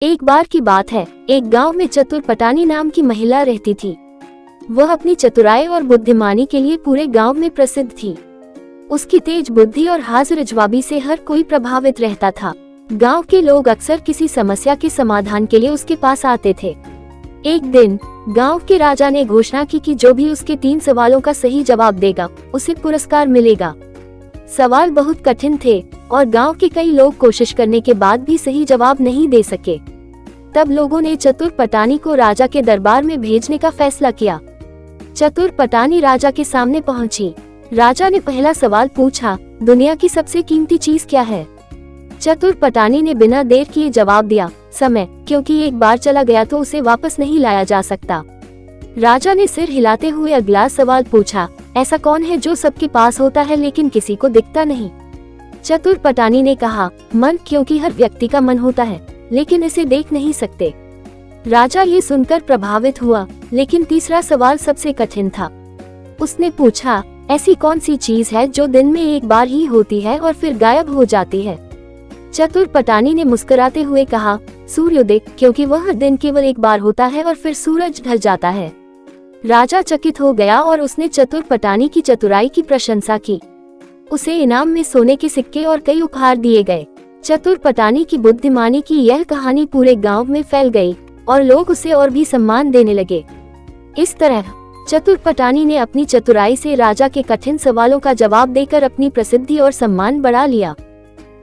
एक बार की बात है, एक गांव में चतुर पटानी नाम की महिला रहती थी। वह अपनी चतुराई और बुद्धिमानी के लिए पूरे गांव में प्रसिद्ध थी। उसकी तेज बुद्धि और हाजिर जवाबी से हर कोई प्रभावित रहता था। गांव के लोग अक्सर किसी समस्या के समाधान के लिए उसके पास आते थे। एक दिन गांव के राजा ने घोषणा की कि जो भी उसके 3 सवालों का सही जवाब देगा उसे पुरस्कार मिलेगा। सवाल बहुत कठिन थे और गांव के कई लोग कोशिश करने के बाद भी सही जवाब नहीं दे सके। तब लोगों ने चतुर पटानी को राजा के दरबार में भेजने का फैसला किया। चतुर पटानी राजा के सामने पहुंची। राजा ने पहला सवाल पूछा, दुनिया की सबसे कीमती चीज क्या है? चतुर पटानी ने बिना देर किए जवाब दिया, समय, क्योंकि एक बार चला गया तो उसे वापस नहीं लाया जा सकता। राजा ने सिर हिलाते हुए अगला सवाल पूछा, ऐसा कौन है जो सबके पास होता है लेकिन किसी को दिखता नहीं? चतुर पटानी ने कहा, मन, क्योंकि हर व्यक्ति का मन होता है लेकिन इसे देख नहीं सकते। राजा ये सुनकर प्रभावित हुआ, लेकिन तीसरा सवाल सबसे कठिन था। उसने पूछा, ऐसी कौन सी चीज है जो दिन में एक बार ही होती है और फिर गायब हो जाती है? चतुर पटानी ने मुस्कुराते हुए कहा, सूर्योदय, क्योंकि वह हर दिन केवल एक बार होता है और फिर सूरज ढल जाता है। राजा चकित हो गया और उसने चतुर पटानी की चतुराई की प्रशंसा की। उसे इनाम में सोने के सिक्के और कई उपहार दिए गए। चतुर पटानी की बुद्धिमानी की यह कहानी पूरे गांव में फैल गई और लोग उसे और भी सम्मान देने लगे। इस तरह चतुर पटानी ने अपनी चतुराई से राजा के कठिन सवालों का जवाब देकर अपनी प्रसिद्धि और सम्मान बढ़ा लिया।